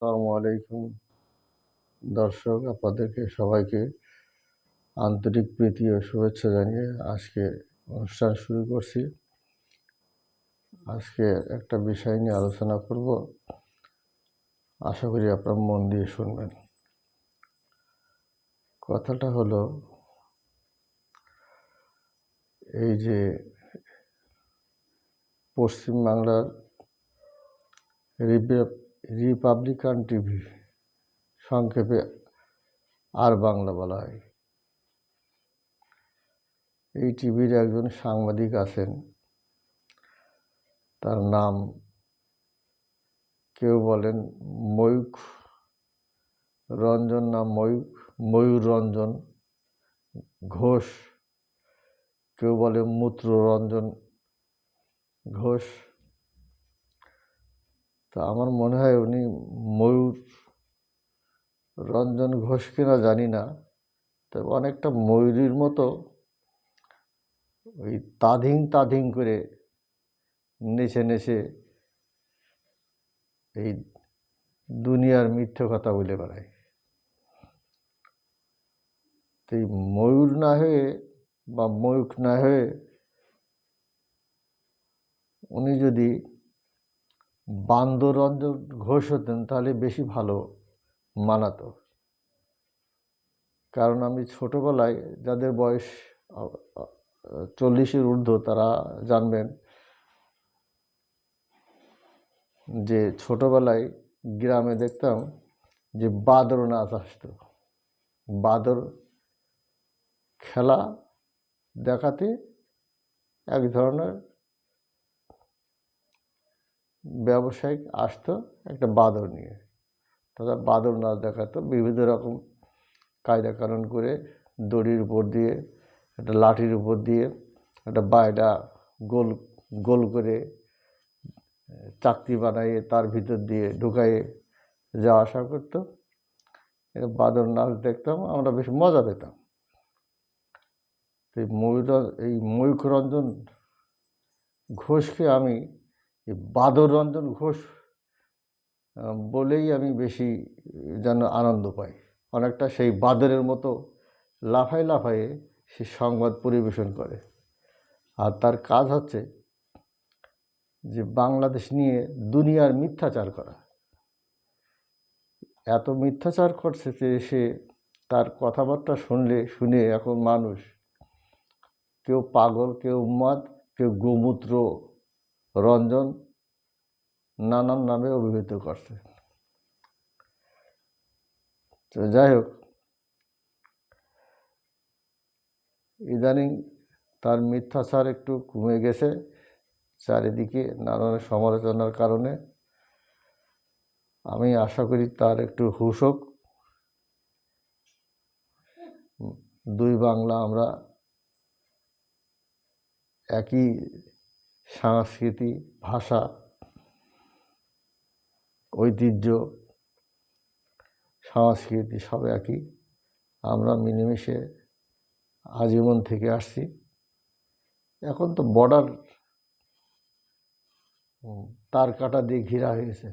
আসসালামু আলাইকুম দর্শক, আপনাদেরকে সবাইকে আন্তরিক প্রীতি ও শুভেচ্ছা জানিয়ে আজকে অনুষ্ঠান শুরু করছি। আজকে একটা বিষয় নিয়ে আলোচনা করব, আশা করি আপনারা মন দিয়ে শুনবেন। কথাটা হলো এই যে পশ্চিমবাংলার রিপাবলিকান টিভি, সংক্ষেপে আর বাংলা বলা হয়, এই টিভির একজন সাংবাদিক আছেন, তার নাম কেউ বলেন ময়ূখ রঞ্জন, নাম ময়ূর রঞ্জন ঘোষ, কেউ বলে মূত্র রঞ্জন ঘোষ। তা আমার মনে হয় উনি ময়ূর রঞ্জন ঘোষ কিনা জানি না, তবে অনেকটা ময়ূরীর মতো ওই তাধিং তাধিং করে নেচে নেচে এই দুনিয়ার মিথ্যে কথা বলে বেড়ায়। তো এই ময়ূর না হয়ে বা ময়ূখ না হয়ে উনি যদি বান্দর রঞ্জন ঘোষ হতেন তাহলে বেশি ভালো মানাতো। কারণ আমি ছোটবেলায়, যাদের বয়স 40-এর ঊর্ধ্ব তারা জানবেন যে ছোটবেলায় গ্রামে দেখতাম যে বাদর নাচ আসতো। বাদর খেলা দেখাতে এক ধরনের ব্যবসায়িক আসতো একটা বাদর নিয়ে, তারা বাদর নাচ দেখাতো বিভিন্ন রকম কায়দা কানুন করে, দড়ির উপর দিয়ে, একটা লাঠির উপর দিয়ে একটা বায়ডা গোল গোল করে চাকতি বানাইয়ে তার ভিতর দিয়ে ঢুকাইয়ে যাওয়া আসা করতো। এটা বাদর নাচ দেখতাম, আমরা বেশ মজা পেতাম। এই ময়ূখ রঞ্জন ঘোষকে আমি এই বাদর রঞ্জন ঘোষ বলেই আমি বেশি যেন আনন্দ পাই। অনেকটা সেই বাদরের মতো লাফায় লাফায়ে সে সংবাদ পরিবেশন করে, আর তার কাজ হচ্ছে যে বাংলাদেশ নিয়ে দুনিয়ার মিথ্যাচার করা। এত মিথ্যাচার করছে যে সে, তার কথাবার্তা শুনে এখন মানুষ কেউ পাগল, কেউ উন্মাদ, কেউ গোমূত্র রঞ্জন নানান নামে অভিহিত করছে। তো যাই হোক, ইদানিং তার মিথ্যাচার একটু কমে গেছে চারিদিকে নানান সমালোচনার কারণে। আমি আশা করি তার একটু হুঁশ হোক। দুই বাংলা আমরা একই সংস্কৃতি, ভাষা, ঐতিহ্য, সংস্কৃতি সব একই। আমরা মিলেমিশে আজীবন থেকে আসছি। এখন তো বর্ডার তার কাটা দিয়ে ঘেরা হয়েছে।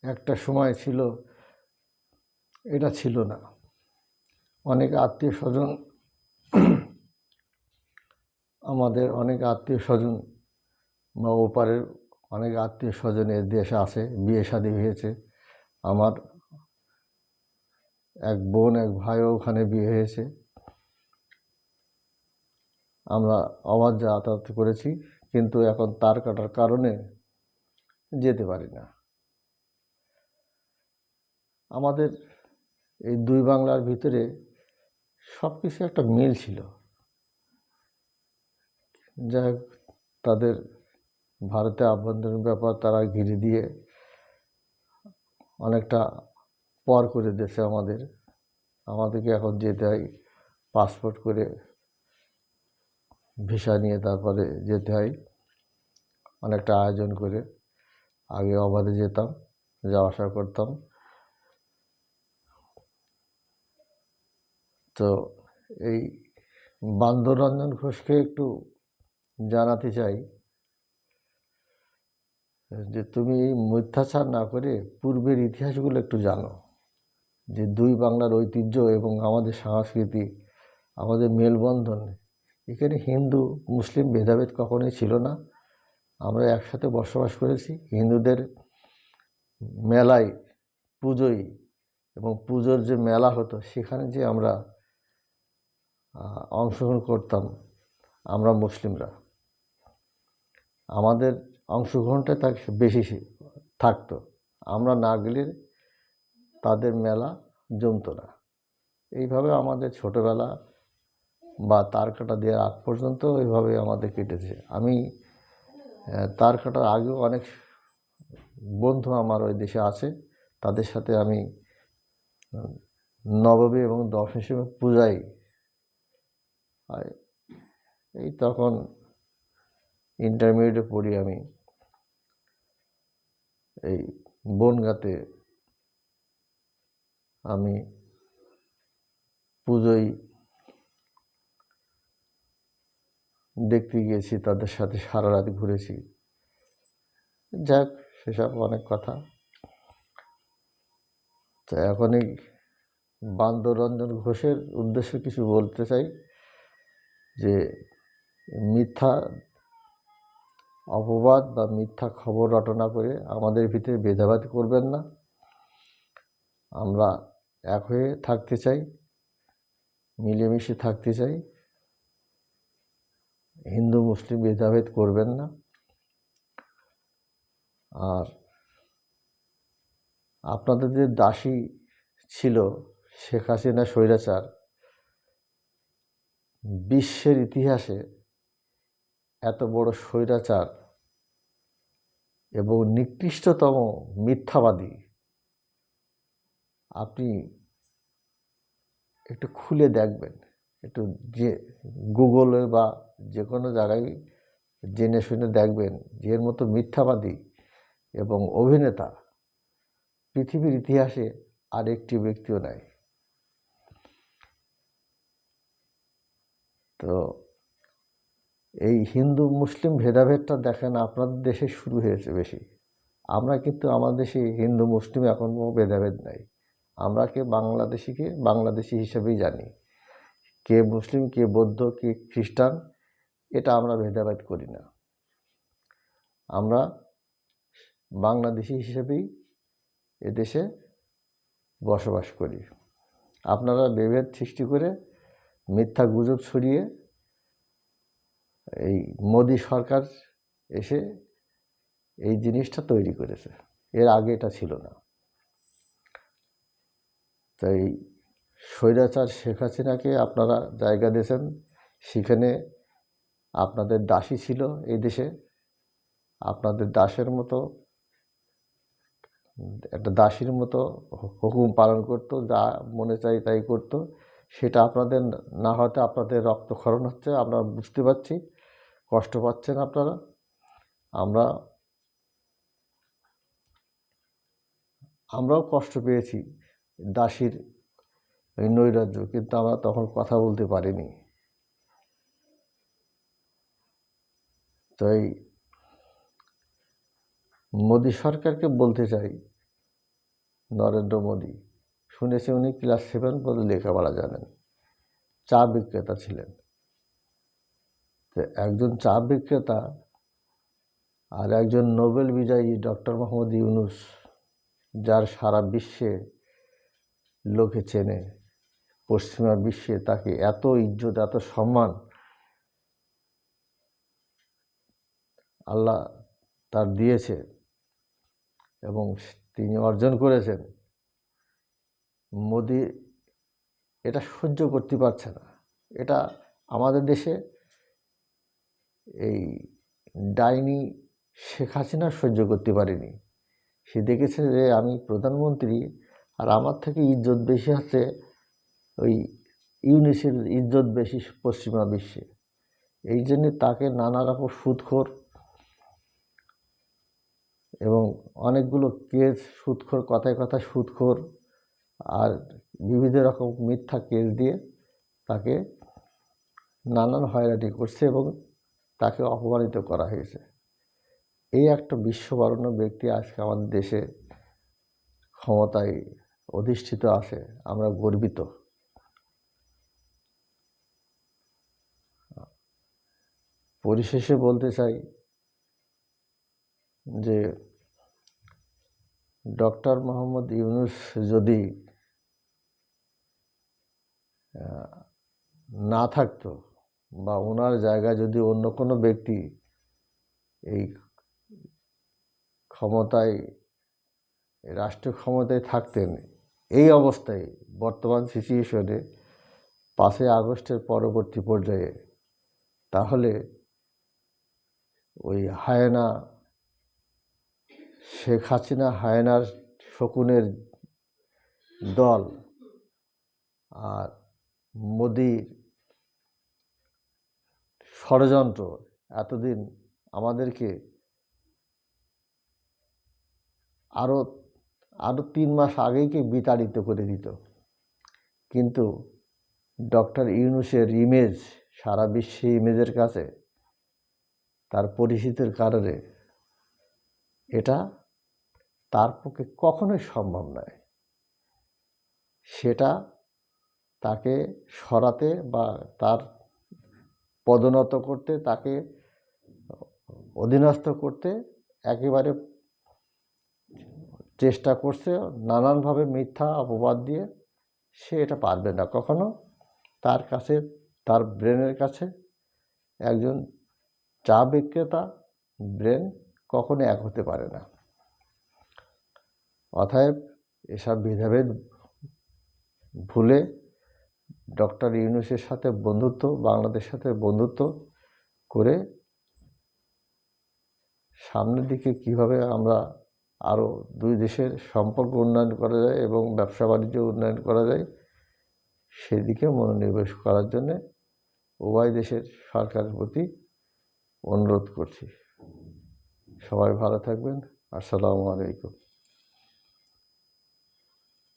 একটা সময় ছিল এটা ছিল না। অনেক আত্মীয় স্বজন, আমাদের অনেক আত্মীয় স্বজন বা ওপারের অনেক আত্মীয় স্বজনের দেশে আছে, বিয়ে শাদী হয়েছে। আমার এক বোন, এক ভাইও ওখানে বিয়ে হয়েছে। আমরা অবাধ যাতায়াত করেছি, কিন্তু এখন তার কাটার কারণে যেতে পারি না। আমাদের এই দুই বাংলার ভিতরে সব কিছু একটা মিল ছিল। যাই হোক, তাদের ভারতে আভ্যন্তরীণ ব্যাপার তারা ঘিরে দিয়ে অনেকটা পর করে দিয়েছে আমাদেরকে এখন যেতে হয় পাসপোর্ট করে, ভিসা নিয়ে তারপরে যেতে হয়, অনেকটা আয়োজন করে। আগে অবাধে যেতাম, যাওয়া আসা করতাম। তো এই বান্দররঞ্জন ঘোষকে একটু জানাতে চাই যে তুমি এই মিথ্যাচার না করে পূর্বের ইতিহাসগুলো একটু জানো, যে দুই বাংলার ঐতিহ্য এবং আমাদের সংস্কৃতি, আমাদের মেলবন্ধন, এখানে হিন্দু মুসলিম ভেদাভেদ কখনোই ছিল না। আমরা একসাথে বসবাস করেছি। হিন্দুদের মেলায়, পুজোয় এবং পুজোর যে মেলা হতো সেখানে যে আমরা অংশগ্রহণ করতাম, আমরা মুসলিমরা, আমাদের অংশগ্রহণটা তার বেশি থাকতো। আমরা না গেলে তাদের মেলা জমতো না। এইভাবে আমাদের ছোটোবেলা বা তার কাটা দেওয়ার আগ পর্যন্ত এইভাবে আমাদের কেটেছে। আমি তার কাটার আগেও অনেক বন্ধু আমার ওই দেশে আছে, তাদের সাথে আমি নবমী এবং দশমী পূজায়, এই তখন ইন্টারমিডিয়েটে পড়ি আমি, এই বনগাঁতে আমি পুজোয় দেখতে গিয়েছি, তাদের সাথে সারা রাত ঘুরেছি। যাক, সেসব অনেক কথা। তো এখন এই বান্দররঞ্জন ঘোষের উদ্দেশ্যে কিছু বলতে চাই, যে মিথ্যা অপবাদ বা মিথ্যা খবর রটনা করে আমাদের ভিতরে ভেদাভেদ করবেন না। আমরা এক হয়ে থাকতে চাই, মিলেমিশে থাকতে চাই। হিন্দু মুসলিম ভেদাভেদ করবেন না। আর আপনাদের যে দাসী ছিল শেখ হাসিনা স্বৈরাচার, বিশ্বের ইতিহাসে এত বড় স্বৈরাচার এবং নিকৃষ্টতম মিথ্যাবাদী আপনি একটু খুলে দেখবেন, একটু যে গুগলে বা যে কোনো জায়গায় জেনে শুনে দেখবেন যে এর মতো মিথ্যাবাদী এবং অভিনেতা পৃথিবীর ইতিহাসে আর একটি ব্যক্তিও নাই। তো এই হিন্দু মুসলিম ভেদাভেদটা দেখেন আপনাদের দেশে শুরু হয়েছে বেশি। আমরা কিন্তু আমাদের দেশে হিন্দু মুসলিম এখন কোনো ভেদাভেদ নাই। আমরা বাংলাদেশিকে বাংলাদেশি হিসেবেই জানি। কে মুসলিম, কে বৌদ্ধ, কে খ্রিস্টান, এটা আমরা ভেদাভেদ করি না। আমরা বাংলাদেশি হিসেবেই এদেশে বসবাস করি। আপনারা বিভেদ সৃষ্টি করে মিথ্যা গুজব ছড়িয়ে এই মোদি সরকার এসে এই জিনিসটা তৈরি করেছে, এর আগে এটা ছিল না। তাই স্বৈরাচার শেখ হাসিনাকে আপনারা জায়গা দিয়েছেন, সেখানে আপনাদের দাসী ছিল এই দেশে, আপনাদের দাসের মতো, একটা দাসীর মতো হুকুম পালন করতো, যা মনে চাই তাই করতো। সেটা আপনাদের না হতে আপনাদের রক্তক্ষরণ হচ্ছে, আমরা বুঝতে পারছি, কষ্ট পাচ্ছেন আপনারা। আমরাও কষ্ট পেয়েছি দাসীর নৈরাজ্য, কিন্তু আমরা তখন কথা বলতে পারিনি। তাই মোদি সরকারকে বলতে চাই, নরেন্দ্র মোদি, শুনেছি উনি ক্লাস 7 পর্যন্ত লেখাপড়া জানেন, চা বিক্রেতা ছিলেন। তো একজন চা বিক্রেতা আর একজন নোবেল বিজয়ী ডক্টর মোহাম্মদ ইউনূস, যার সারা বিশ্বে লোকে চেনে, পশ্চিমা বিশ্বে তাকে এত ইজ্জত, এত সম্মান আল্লাহ তার দিয়েছে এবং তিনি অর্জন করেছেন। মোদি এটা সহ্য করতে পারছে না। এটা আমাদের দেশে এই ডাইনি শেখ হাসিনা সহ্য করতে পারেনি। সে দেখেছে যে আমি প্রধানমন্ত্রী আর আমার থেকে ইজ্জত বেশি আছে ওই ইউনিসের ইজ্জত বেশি পশ্চিমা বিশ্বে। এই জন্যে তাকে নানা রকম সুদখোর এবং অনেকগুলো কেস, সুদখোর, কথায় কথায় সুদখোর আর বিবিধ রকম মিথ্যা কেস দিয়ে তাকে নানান হয়রানি করছে এবং তাকে অপমানিত করা হয়েছে। এই একটা বিশ্ববরেণ্য ব্যক্তি আজকে আমাদের দেশে ক্ষমতায় অধিষ্ঠিত আছে, আমরা গর্বিত। পরিশেষে বলতে চাই যে ডক্টর মোহাম্মদ ইউনূস যদি না থাকতো বা ওনার জায়গায় যদি অন্য কোনো ব্যক্তি এই ক্ষমতায়, রাষ্ট্রীয় ক্ষমতায় থাকতেন, এই অবস্থায় বর্তমান সিচুয়েশনে 5ই আগস্টের পরবর্তী পর্যায়ে, তাহলে ওই হায়েনা শেখ হাসিনা, হায়েনার শকুনের দল আর মোদির ষড়যন্ত্র এতদিন আমাদেরকে আরও 3 মাস আগেই বিতাড়িত করে দিত। কিন্তু ডক্টর ইউনূসের ইমেজ সারা বিশ্বে, ইমেজের কাছে, তার পরিচিতির কারণে এটা তার পক্ষে কখনোই সম্ভব নয়। সেটা তাকে সরাতে বা তার পদোন্নত করতে, তাকে অধীনস্থ করতে একেবারে চেষ্টা করছে নানানভাবে, মিথ্যা অপবাদ দিয়ে। সে এটা পারবে না কখনো। তার কাছে, তার ব্রেনের কাছে একজন চা বিক্রেতা ব্রেন কখনো এক হতে পারে না। অতএব এসব ভেদাভেদ ভুলে ডক্টর ইউনূসের সাথে বন্ধুত্ব, বাংলাদেশের সাথে বন্ধুত্ব করে সামনের দিকে কীভাবে আমরা আরও দুই দেশের সম্পর্ক উন্নয়ন করা যায় এবং ব্যবসা বাণিজ্য উন্নয়ন করা যায়, সেদিকে মনোনিবেশ করার জন্যে উভয় দেশের সরকারের প্রতি অনুরোধ করছি। সবাই ভালো থাকবেন। আসসালামু আলাইকুম।